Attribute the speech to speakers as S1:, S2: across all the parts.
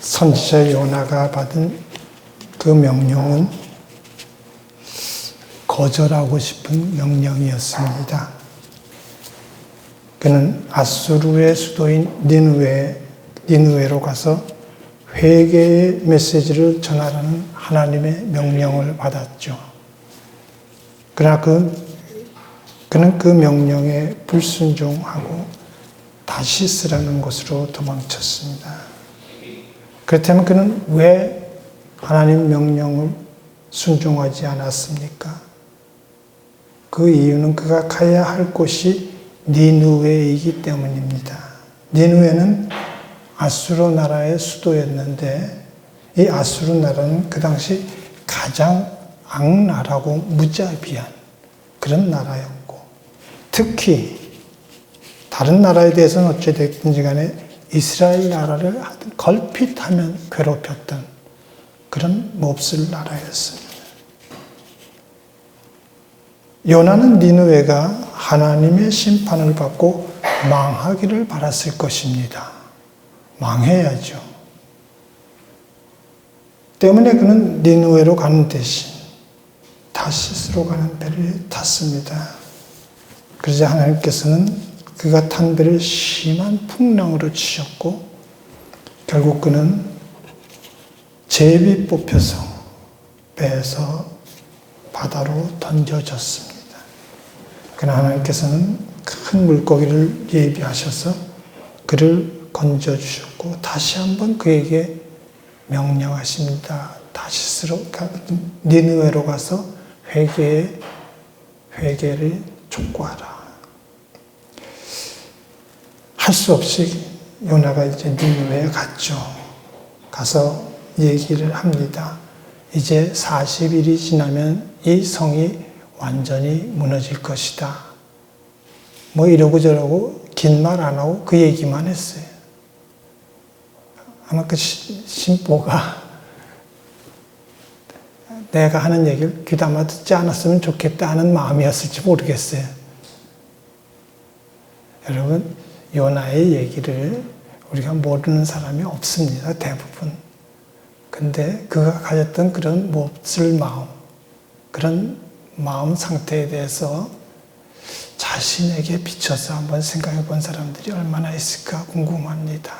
S1: 선지자 요나가 받은 그 명령은 거절하고 싶은 명령이었습니다. 그는 아수르의 수도인 니느웨로 가서 회개의 메시지를 전하라는 하나님의 명령을 받았죠. 그러나 그는 그 명령에 불순종하고 다시스라는 곳으로 도망쳤습니다. 그렇다면 그는 왜 하나님 명령을 순종하지 않았습니까? 그 이유는 그가 가야 할 곳이 니느웨이기 때문입니다. 니느웨는 아수르 나라의 수도였는데 이 아수르 나라는 그 당시 가장 악랄하고 무자비한 그런 나라였고, 특히 다른 나라에 대해서는 어찌됐든지 간에 이스라엘 나라를 걸핏하면 괴롭혔던 그런 몹쓸 나라였습니다. 요나는 니느웨가 하나님의 심판을 받고 망하기를 바랐을 것입니다. 망해야죠. 때문에 그는 니느웨로 가는 대신 다시스로 가는 배를 탔습니다. 그러자 하나님께서는 그가 탄 배를 심한 풍랑으로 치셨고, 결국 그는 제비 뽑혀서 배에서 바다로 던져졌습니다. 그러나 하나님께서는 큰 물고기를 예비하셔서 그를 건져주셨고, 다시 한번 그에게 명령하십니다. 다시스로 니느웨로 가서 회개를 촉구하라. 할 수 없이 요나가 이제 니느웨에 갔죠. 가서 얘기를 합니다. 이제 40일이 지나면 이 성이 완전히 무너질 것이다. 뭐 이러고 저러고 긴 말 안 하고 그 얘기만 했어요. 아마 그 신보가 내가 하는 얘기를 귀담아 듣지 않았으면 좋겠다 하는 마음이었을지 모르겠어요. 여러분, 요나의 얘기를 우리가 모르는 사람이 없습니다. 대부분. 근데 그가 가졌던 그런 몹쓸 마음, 그런 마음 상태에 대해서 자신에게 비춰서 한번 생각해 본 사람들이 얼마나 있을까 궁금합니다.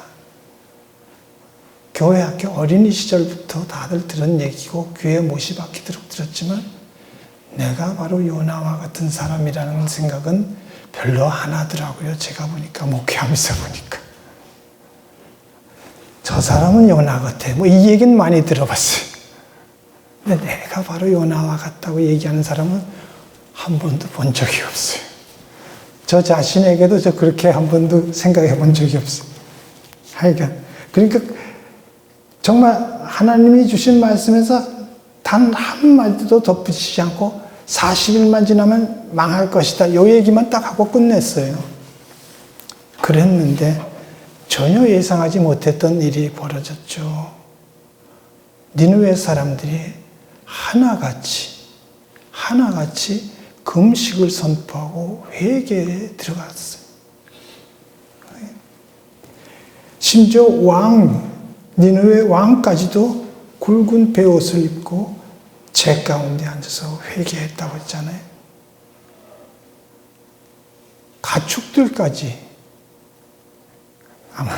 S1: 교회 학교 어린이 시절부터 다들 들은 얘기고 귀에 못이 박히도록 들었지만 내가 바로 요나와 같은 사람이라는 생각은 별로 안 하더라고요. 제가 보니까, 목회하면서 보니까. 저 사람은 요나 같아. 뭐 이 얘기는 많이 들어봤어요. 근데 내가 바로 요나와 같다고 얘기하는 사람은 한 번도 본 적이 없어요. 저 자신에게도 저 그렇게 한 번도 생각해 본 적이 없어요. 하여간. 그러니까 정말 하나님이 주신 말씀에서 단 한마디도 덧붙이지 않고 40일만 지나면 망할 것이다. 이 얘기만 딱 하고 끝냈어요. 그랬는데 전혀 예상하지 못했던 일이 벌어졌죠. 니느웨 사람들이 하나같이 금식을 선포하고 회개에 들어갔어요. 심지어 니느웨 왕까지도 굵은 베옷을 입고 제 가운데 앉아서 회개했다고 했잖아요. 가축들까지, 아마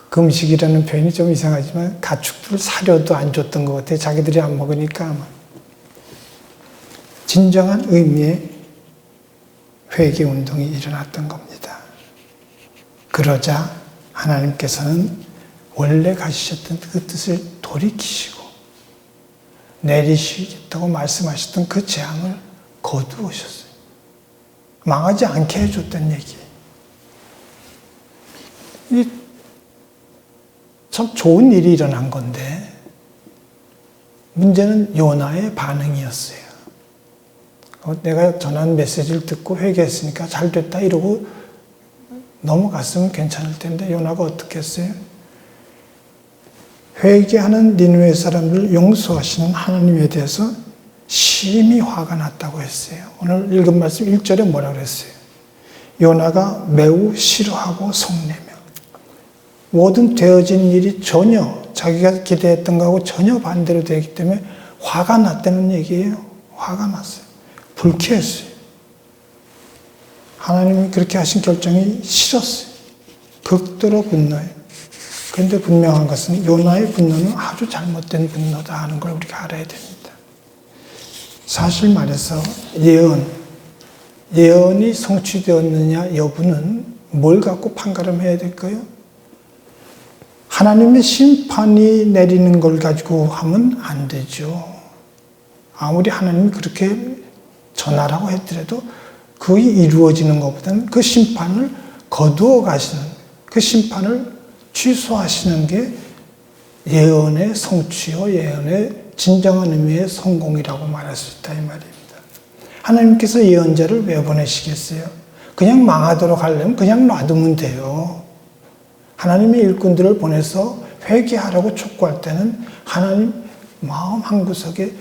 S1: 금식이라는 표현이 좀 이상하지만 가축들 사료도 안 줬던 것 같아요. 자기들이 안 먹으니까 아마. 진정한 의미의 회개 운동이 일어났던 겁니다. 그러자 하나님께서는 원래 가지셨던 그 뜻을 돌이키시고 내리시겠다고 말씀하셨던 그 재앙을 거두으셨어요. 망하지 않게 해줬다는 얘기. 이 참 좋은 일이 일어난 건데 문제는 요나의 반응이었어요. 내가 전한 메시지를 듣고 회개했으니까 잘 됐다 이러고 넘어갔으면 괜찮을 텐데 요나가 어떻게 했어요? 회개하는 니느웨 사람들을 용서하시는 하나님에 대해서 심히 화가 났다고 했어요. 오늘 읽은 말씀 1절에 뭐라고 그랬어요? 요나가 매우 싫어하고 속내며. 모든 되어진 일이 전혀 자기가 기대했던 거하고 전혀 반대로 되기 때문에 화가 났다는 얘기예요. 화가 났어요. 불쾌했어요. 하나님이 그렇게 하신 결정이 싫었어요. 극도로 분노해요. 그런데 분명한 것은 요나의 분노는 아주 잘못된 분노다 하는 걸 우리가 알아야 됩니다. 사실 말해서 예언이 성취되었느냐 여부는 뭘 갖고 판가름해야 될까요? 하나님의 심판이 내리는 걸 가지고 하면 안 되죠. 아무리 하나님이 그렇게 전하라고 했더라도 그게 이루어지는 것보다는 그 심판을 거두어 가시는, 그 심판을 취소하시는 게 예언의 성취요, 예언의 진정한 의미의 성공이라고 말할 수 있다 이 말입니다. 하나님께서 예언자를 왜 보내시겠어요? 그냥 망하도록 하려면 그냥 놔두면 돼요. 하나님의 일꾼들을 보내서 회개하라고 촉구할 때는 하나님 마음 한구석에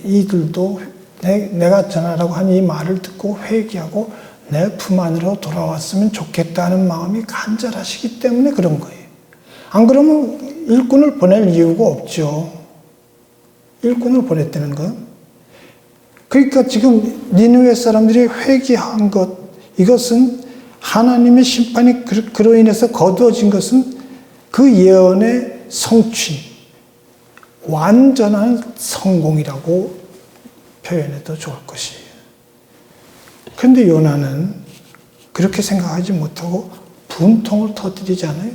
S1: 이들도 내가 전하라고 한 이 말을 듣고 회개하고 내 품 안으로 돌아왔으면 좋겠다는 마음이 간절하시기 때문에 그런 거예요. 안 그러면 일꾼을 보낼 이유가 없죠. 일꾼을 보냈다는 건. 그러니까 지금 니느웨 사람들이 회개한 것, 이것은 하나님의 심판이 그로 인해서 거두어진 것은 그 예언의 성취, 완전한 성공이라고 표현해도 좋을 것이에요. 그런데 요나는 그렇게 생각하지 못하고 분통을 터뜨리잖아요.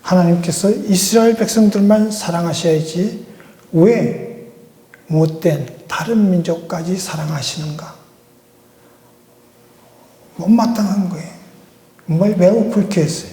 S1: 하나님께서 이스라엘 백성들만 사랑하셔야지 왜 못된 다른 민족까지 사랑하시는가? 못마땅한 거예요. 매우 불쾌했어요.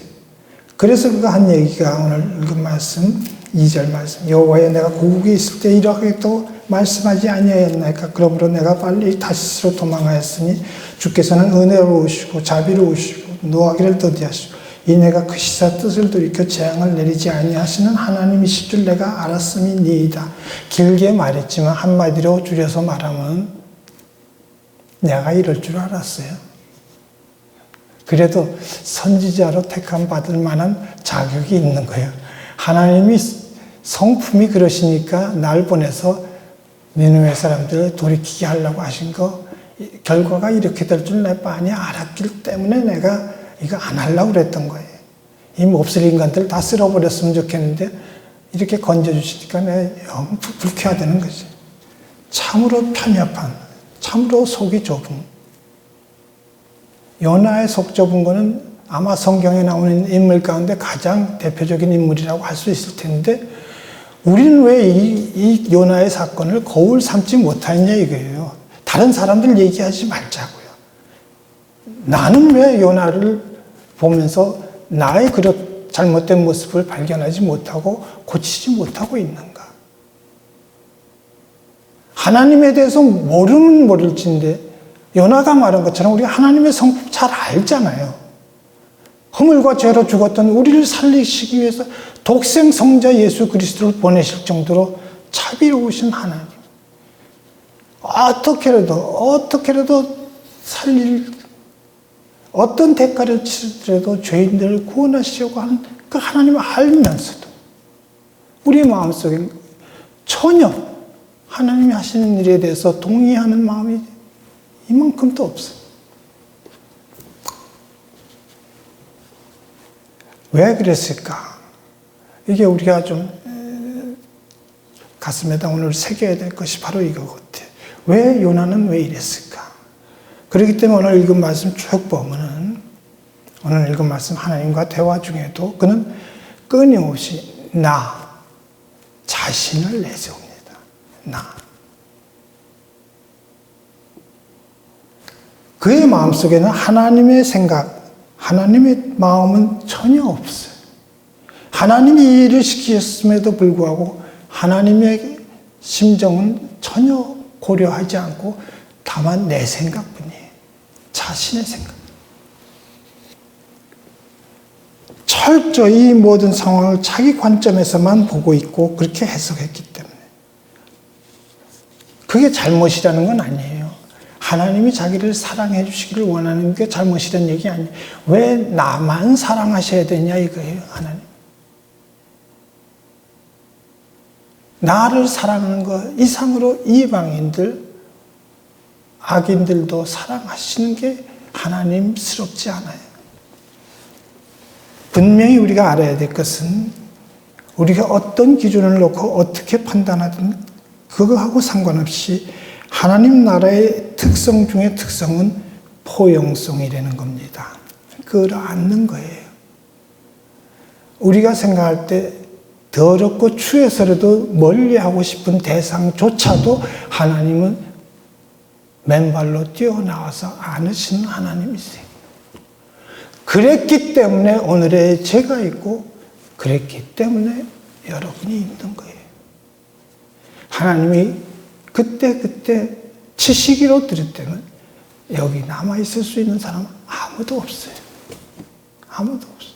S1: 그래서 그가 한 얘기가 오늘 읽은 말씀 2절 말씀, 여호와여 내가 고국에 있을 때 이러하겠다고 말씀하지 아니하였나이까? 그러므로 내가 빨리 다시스로 도망하였으니 주께서는 은혜로우시고 자비로우시고 노하기를 더디하시고 이내가 그 시사 뜻을 돌이켜 재앙을 내리지 아니하시는 하나님이실 줄 내가 알았음이니이다. 길게 말했지만 한마디로 줄여서 말하면 내가 이럴 줄 알았어요. 그래도 선지자로 택함 받을 만한 자격이 있는 거예요. 하나님이 성품이 그러시니까 날 보내서 니느웨 사람들을 돌이키게 하려고 하신 거, 결과가 이렇게 될 줄 내 뻔히 알았기 때문에 내가 이거 안 하려고 그랬던 거예요. 이 몹쓸 인간들 다 쓸어버렸으면 좋겠는데 이렇게 건져주시니까 내가 영 불쾌하다는 거지. 참으로 편협한, 참으로 속이 좁은. 요나의 속 좁은 거는 아마 성경에 나오는 인물 가운데 가장 대표적인 인물이라고 할 수 있을 텐데 우리는 왜 이 요나의 사건을 거울 삼지 못하느냐 이거예요. 다른 사람들 얘기하지 말자고요. 나는 왜 요나를 보면서 나의 그런 잘못된 모습을 발견하지 못하고 고치지 못하고 있는가? 하나님에 대해서 모르면 모를진데 요나가 말한 것처럼 우리가 하나님의 성품 잘 알잖아요. 허물과 죄로 죽었던 우리를 살리시기 위해서 독생 성자 예수 그리스도를 보내실 정도로 자비로우신 하나님. 어떻게라도 살릴, 어떤 대가를 치르더라도 죄인들을 구원하시려고 하는 그 하나님을 알면서도 우리 마음속에 전혀 하나님이 하시는 일에 대해서 동의하는 마음이 이만큼도 없어요. 왜 그랬을까? 이게 우리가 좀 가슴에다 오늘 새겨야 될 것이 바로 이거 같아요. 왜 요나는 왜 이랬을까? 그렇기 때문에 오늘 읽은 말씀 쭉 보면은 오늘 읽은 말씀 하나님과 대화 중에도 그는 끊임없이 나 자신을 내세웁니다. 나. 그의 마음속에는 하나님의 생각, 하나님의 마음은 전혀 없어요. 하나님이 이 일을 시키셨음에도 불구하고 하나님의 심정은 전혀 고려하지 않고 다만 내 생각뿐이에요. 자신의 생각. 철저히 모든 상황을 자기 관점에서만 보고 있고 그렇게 해석했기 때문에 그게 잘못이라는 건 아니에요. 하나님이 자기를 사랑해 주시기를 원하는 게 잘못이란 얘기 아니에요. 왜 나만 사랑하셔야 되냐 이거예요. 하나님. 나를 사랑하는 것 이상으로 이방인들, 악인들도 사랑하시는 게 하나님스럽지 않아요. 분명히 우리가 알아야 될 것은 우리가 어떤 기준을 놓고 어떻게 판단하든 그거하고 상관없이 하나님 나라의 특성 중에 특성은 포용성이라는 겁니다. 그걸 안는 거예요. 우리가 생각할 때 더럽고 추해서라도 멀리하고 싶은 대상조차도 하나님은 맨발로 뛰어나와서 안으시는 하나님이세요. 그랬기 때문에 오늘의 제가 있고 그랬기 때문에 여러분이 있는 거예요. 하나님이 그때 치시기로 드릴 때는 여기 남아있을 수 있는 사람은 아무도 없어요. 아무도 없어요.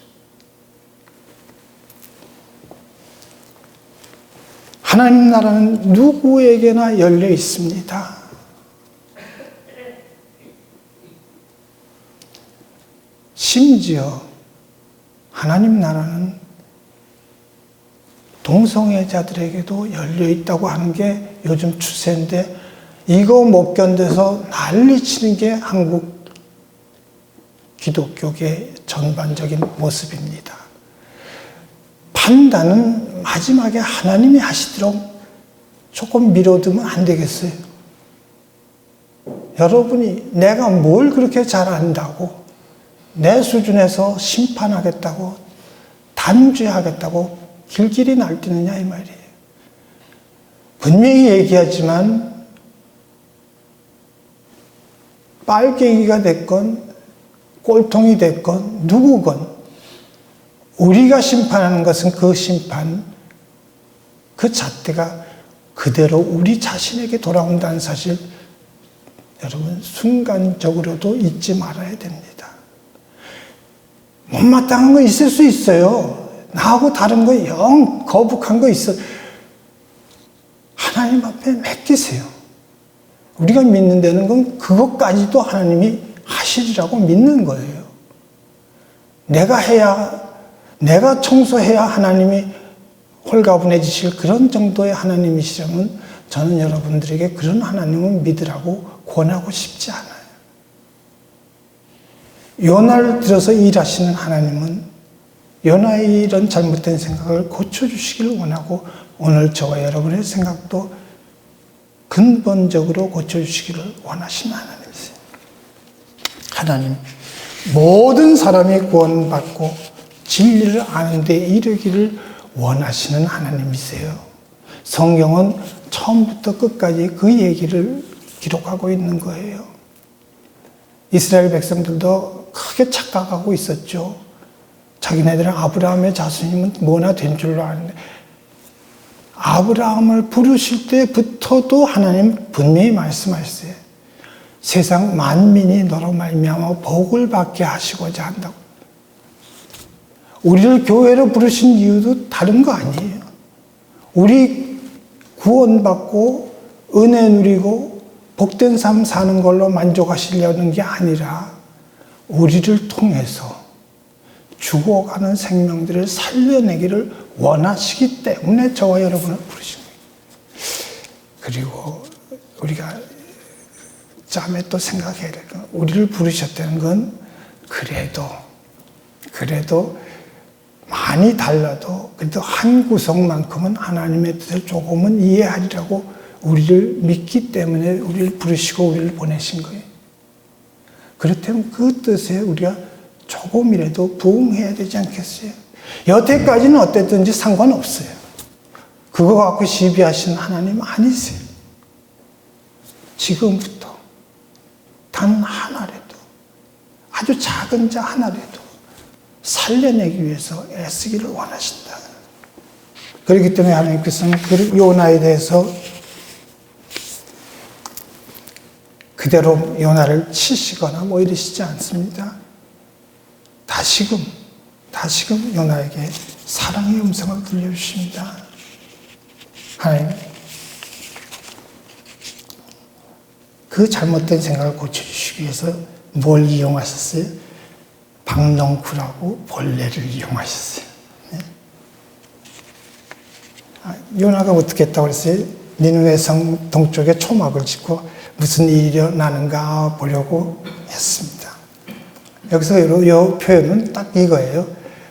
S1: 하나님 나라는 누구에게나 열려 있습니다. 심지어 하나님 나라는 동성애자들에게도 열려 있다고 하는 게 요즘 추세인데 이거 못 견뎌서 난리치는 게 한국 기독교계 전반적인 모습입니다. 판단은 마지막에 하나님이 하시도록 조금 미뤄두면 안 되겠어요? 여러분이 내가 뭘 그렇게 잘한다고 내 수준에서 심판하겠다고 단죄하겠다고 길길이 날뛰느냐 이 말이에요. 분명히 얘기하지만 빨갱이가 됐건 꼴통이 됐건 누구건 우리가 심판하는 것은 그 심판 그 잣대가 그대로 우리 자신에게 돌아온다는 사실 여러분 순간적으로도 잊지 말아야 됩니다. 못마땅한 거 있을 수 있어요. 나하고 다른 거 영 거북한 거 있어. 하나님 앞에 맡기세요. 우리가 믿는 데는 건 그것까지도 하나님이 하시리라고 믿는 거예요. 내가 청소해야 하나님이 홀가분해지실 그런 정도의 하나님이시라면 저는 여러분들에게 그런 하나님을 믿으라고 권하고 싶지 않아요. 요나를 들어서 일하시는 하나님은 요나의 이런 잘못된 생각을 고쳐주시기를 원하고 오늘 저와 여러분의 생각도 근본적으로 고쳐주시기를 원하시는 하나님이세요. 하나님, 모든 사람이 구원받고 진리를 아는 데 이르기를 원하시는 하나님이세요. 성경은 처음부터 끝까지 그 얘기를 기록하고 있는 거예요. 이스라엘 백성들도 크게 착각하고 있었죠. 자기네들은 아브라함의 자손이면 뭐나 된 줄로 아는데 아브라함을 부르실 때부터도 하나님 분명히 말씀하셨어요. 세상 만민이 너로 말미암아 복을 받게 하시고자 한다고. 우리를 교회로 부르신 이유도 다른 거 아니에요. 우리 구원받고 은혜 누리고 복된 삶 사는 걸로 만족하시려는 게 아니라 우리를 통해서 죽어가는 생명들을 살려내기를 원하시기 때문에 저와 여러분을 부르신 거예요. 그리고 우리가 다음에 또 생각해야 될 건 우리를 부르셨다는 건 그래도 많이 달라도 그래도 한 구석만큼은 하나님의 뜻을 조금은 이해하리라고 우리를 믿기 때문에 우리를 부르시고 우리를 보내신 거예요. 그렇다면 그 뜻에 우리가 조금이라도 부응해야 되지 않겠어요? 여태까지는 어땠든지 상관없어요. 그거 갖고 시비하시는 하나님 아니세요. 지금부터 단 하나라도 아주 작은 자 하나라도 살려내기 위해서 애쓰기를 원하신다. 그렇기 때문에 하나님께서는 그 요나에 대해서 그대로 요나를 치시거나 뭐 이러시지 않습니다. 다시금 요나에게 사랑의 음성을 들려주십니다. 하나님, 그 잘못된 생각을 고쳐주시기 위해서 뭘 이용하셨어요? 박넝쿨하고 벌레를 이용하셨어요. 네? 요나가 어떻게 했다고 그랬어요? 니느웨 성 동쪽에 초막을 짓고 무슨 일이 일어나는가 보려고 했습니다. 여기서 이 표현은 딱 이거예요.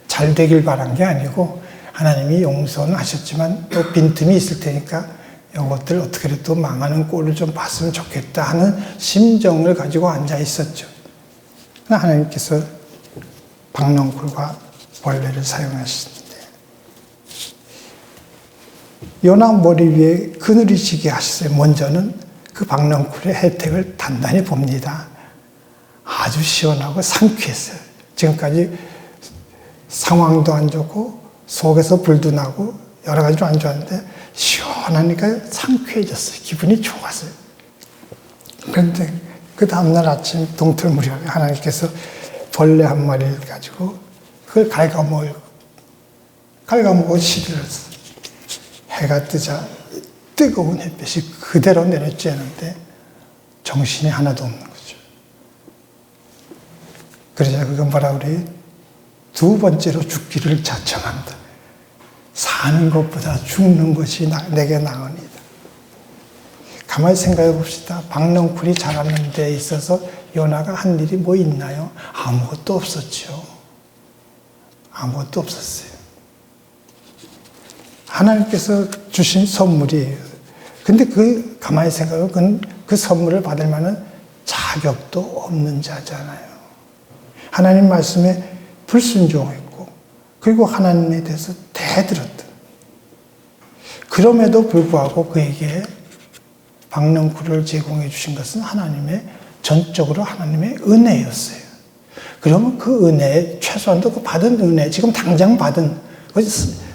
S1: 잘 되길 바란 게 아니고 하나님이 용서는 하셨지만 또 빈틈이 있을 테니까 이것들 어떻게라도 망하는 꼴을 좀 봤으면 좋겠다 하는 심정을 가지고 앉아 있었죠. 하나님께서 박넝쿨과 벌레를 사용하시는데 요나 머리 위에 그늘이 지게 하셨어요. 먼저는 그 박넝쿨의 혜택을 단단히 봅니다. 아주 시원하고 상쾌했어요. 지금까지 상황도 안 좋고 속에서 불도 나고 여러 가지로 안 좋았는데 시원하니까 상쾌해졌어요. 기분이 좋았어요. 그런데 그 다음날 아침 동틀 무렵에 하나님께서 벌레 한 마리를 가지고 그걸 갉아먹고 시들었어요. 해가 뜨자 뜨거운 햇빛이 그대로 내려쬐는데 정신이 하나도 없는 거죠. 그러자 그건 뭐라 그래요? 두 번째로 죽기를 자청한다. 사는 것보다 죽는 것이 내게 나으니다. 가만히 생각해 봅시다. 박넝쿨이 자라는 데 있어서 요나가 한 일이 뭐 있나요? 아무것도 없었죠. 아무것도 없었어요. 하나님께서 주신 선물이에요. 근데 가만히 생각하면 그 선물을 받을 만한 자격도 없는 자잖아요. 하나님 말씀에 불순종했고, 그리고 하나님에 대해서 대들었던. 그럼에도 불구하고 그에게 박넝쿨을 제공해 주신 것은 전적으로 하나님의 은혜였어요. 그러면 그 은혜, 최소한도 그 받은 은혜, 지금 당장 받은,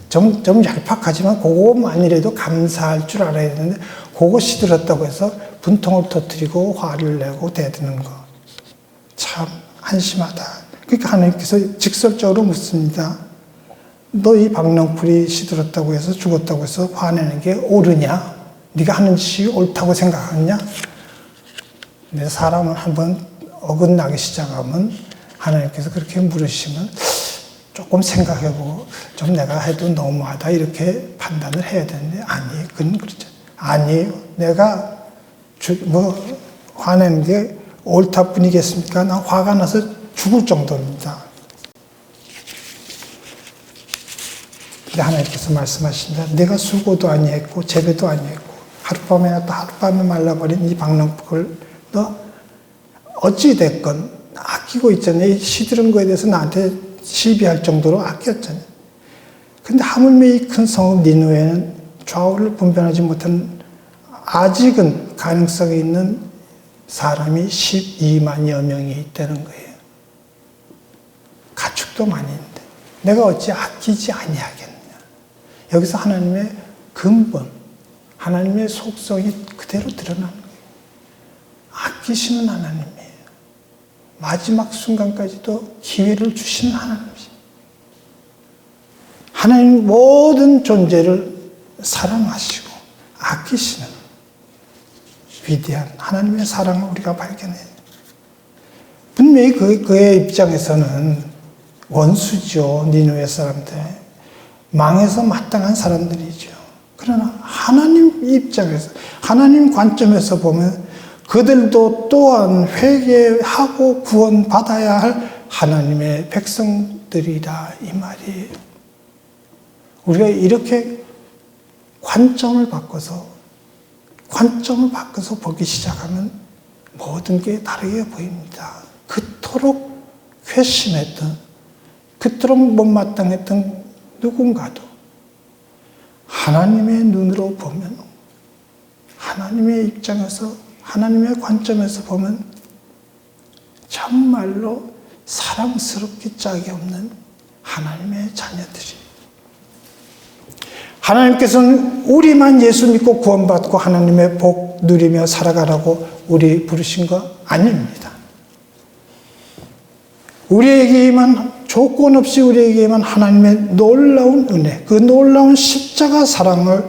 S1: 좀 얄팍하지만 그것만이라도 감사할 줄 알아야 되는데, 그거 시들었다고 해서 분통을 터뜨리고 화를 내고 대드는 거. 참 한심하다. 그러니까 하나님께서 직설적으로 묻습니다. 너 이 박넝쿨이 시들었다고 해서 죽었다고 해서 화내는 게 옳으냐? 네가 하는 짓이 옳다고 생각하느냐? 근데 사람은 한번 어긋나기 시작하면 하나님께서 그렇게 물으시면 조금 생각해보고 좀 내가 해도 너무하다 이렇게 판단을 해야 되는데 아니, 그건 그렇죠. 아니에요. 내가 화내는 게 옳다 뿐이겠습니까? 난 화가 나서 죽을 정도입니다. 근데 하나님께서 말씀하신다. 내가 수고도 아니했고 재배도 아니했고 하룻밤에 났다 하룻밤에 말라버린 이 박넝쿨을 너 어찌됐건 아끼고 있잖아요. 이 시들은 거에 대해서 나한테 시비할 정도로 아꼈잖아요. 근데 하물며 이 큰 성읍 니느웨는 좌우를 분별하지 못한 아직은 가능성이 있는 사람이 12만여 명이 있다는 거예요. 가축도 많이 있는데 내가 어찌 아끼지 아니하겠느냐. 여기서 하나님의 근본, 하나님의 속성이 그대로 드러나는 거예요. 아끼시는 하나님이에요. 마지막 순간까지도 기회를 주시는 하나님이죠. 하나님 모든 존재를 사랑하시고 아끼시는 위대한 하나님의 사랑을 우리가 발견해요. 분명히 그의 입장에서는 원수죠. 니느웨 사람들. 망해서 마땅한 사람들이죠. 그러나 하나님 입장에서, 하나님 관점에서 보면 그들도 또한 회개하고 구원받아야 할 하나님의 백성들이다 이 말이에요. 우리가 이렇게 관점을 바꿔서 보기 시작하면 모든 게 다르게 보입니다. 그토록 회심했던, 그토록 못마땅했던 누군가도 하나님의 눈으로 보면, 하나님의 입장에서, 하나님의 관점에서 보면 정말로 사랑스럽기 짝이 없는 하나님의 자녀들이. 하나님께서는 우리만 예수 믿고 구원받고 하나님의 복 누리며 살아가라고 우리 부르신 거 아닙니다. 우리에게만, 조건 없이 우리에게만 하나님의 놀라운 은혜, 그 놀라운 십자가 사랑을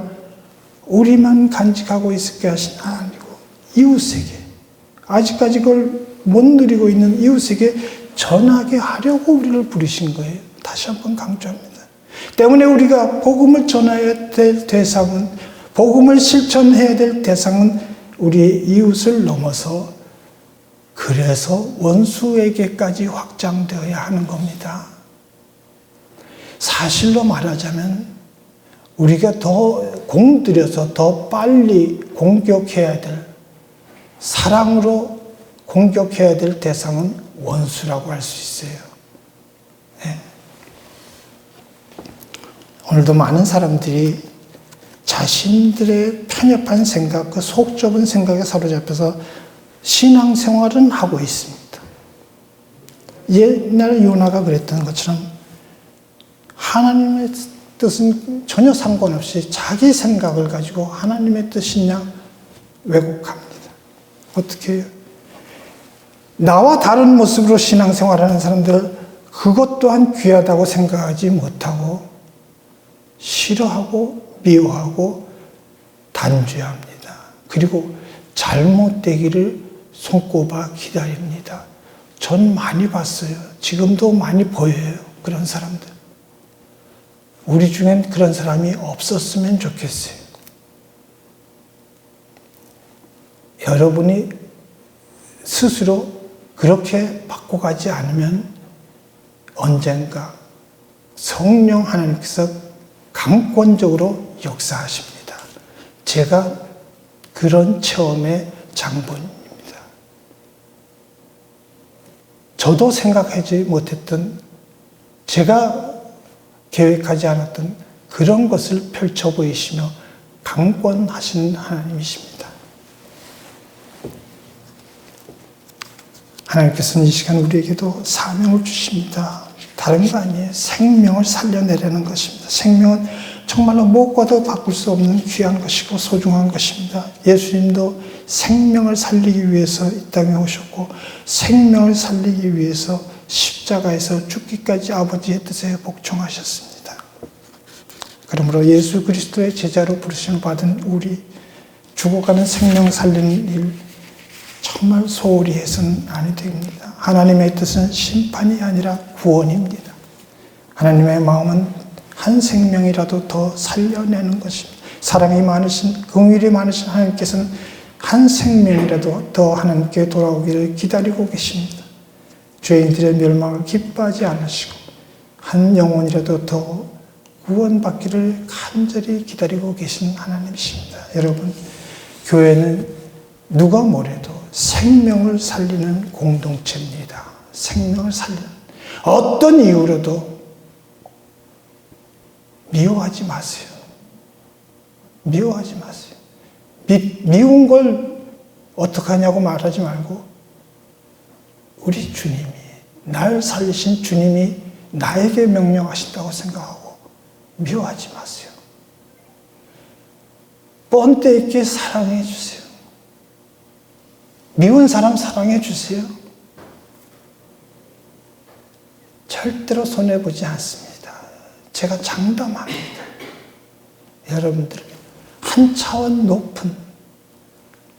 S1: 우리만 간직하고 있게 하신 하나님이고, 이웃에게, 아직까지 그걸 못 누리고 있는 이웃에게 전하게 하려고 우리를 부르신 거예요. 다시 한번 강조합니다. 때문에 우리가 복음을 전해야 될 대상은, 복음을 실천해야 될 대상은 우리 이웃을 넘어서 그래서 원수에게까지 확장되어야 하는 겁니다. 사실로 말하자면 우리가 더 공들여서 더 빨리 공격해야 될, 사랑으로 공격해야 될 대상은 원수라고 할 수 있어요. 네. 오늘도 많은 사람들이 자신들의 편협한 생각, 그 속 좁은 생각에 사로잡혀서 신앙생활은 하고 있습니다. 옛날 요나가 그랬던 것처럼 하나님의 뜻은 전혀 상관없이 자기 생각을 가지고 하나님의 뜻이냐 왜곡합니다. 어떻게 해요? 나와 다른 모습으로 신앙생활하는 사람들, 그것 또한 귀하다고 생각하지 못하고 싫어하고 미워하고 단죄합니다. 그리고 잘못되기를 손꼽아 기다립니다. 전 많이 봤어요. 지금도 많이 보여요. 그런 사람들. 우리 중엔 그런 사람이 없었으면 좋겠어요. 여러분이 스스로 그렇게 바꿔가지 않으면 언젠가 성령 하나님께서 강권적으로 역사하십니다. 제가 그런 체험의 장본입니다. 저도 생각하지 못했던, 제가 계획하지 않았던 그런 것을 펼쳐 보이시며 강권하시는 하나님이십니다. 하나님께서는 이 시간 우리에게도 사명을 주십니다. 다른 거 아니에요. 생명을 살려내려는 것입니다. 생명은 정말로 무엇과도 바꿀 수 없는 귀한 것이고 소중한 것입니다. 예수님도 생명을 살리기 위해서 이 땅에 오셨고 생명을 살리기 위해서 십자가에서 죽기까지 아버지의 뜻에 복종하셨습니다. 그러므로 예수 그리스도의 제자로 부르심을 받은 우리, 죽어가는 생명 살리는 일 정말 소홀히 해서는 아니 됩니다. 하나님의 뜻은 심판이 아니라 구원입니다. 하나님의 마음은 한 생명이라도 더 살려내는 것입니다. 사랑이 많으신, 긍휼이 많으신 하나님께서는 한 생명이라도 더 하나님께 돌아오기를 기다리고 계십니다. 죄인들의 멸망을 기뻐하지 않으시고 한 영혼이라도 더 구원받기를 간절히 기다리고 계신 하나님이십니다. 여러분, 교회는 누가 뭐래도 생명을 살리는 공동체입니다. 생명을 살리는, 어떤 이유로도 미워하지 마세요. 미워하지 마세요. 미운 걸 어떡하냐고 말하지 말고, 우리 주님이, 날 살리신 주님이 나에게 명령하신다고 생각하고 미워하지 마세요. 뻔때 있게 사랑해 주세요. 미운 사람 사랑해 주세요. 절대로 손해보지 않습니다. 제가 장담합니다. 여러분들에게 한 차원 높은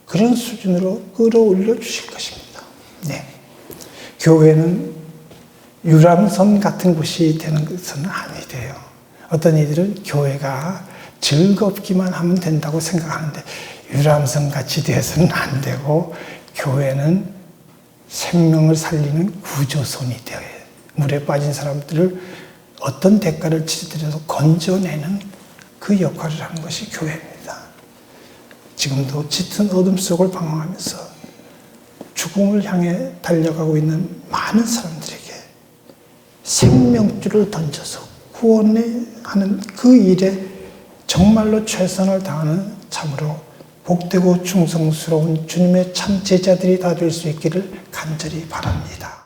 S1: 그런 수준으로 끌어올려 주실 것입니다. 네. 교회는 유람선 같은 곳이 되는 것은 아니 돼요. 어떤 이들은 교회가 즐겁기만 하면 된다고 생각하는데 유람선 같이 돼서는 안 되고, 교회는 생명을 살리는 구조선이 되어야 해요. 물에 빠진 사람들을 어떤 대가를 치더라도 건져내는 그 역할을 하는 것이 교회입니다. 지금도 짙은 어둠 속을 방황하면서 죽음을 향해 달려가고 있는 많은 사람들에게 생명줄을 던져서 구원하는 그 일에 정말로 최선을 다하는 참으로 복되고 충성스러운 주님의 참 제자들이 다 될 수 있기를 간절히 바랍니다.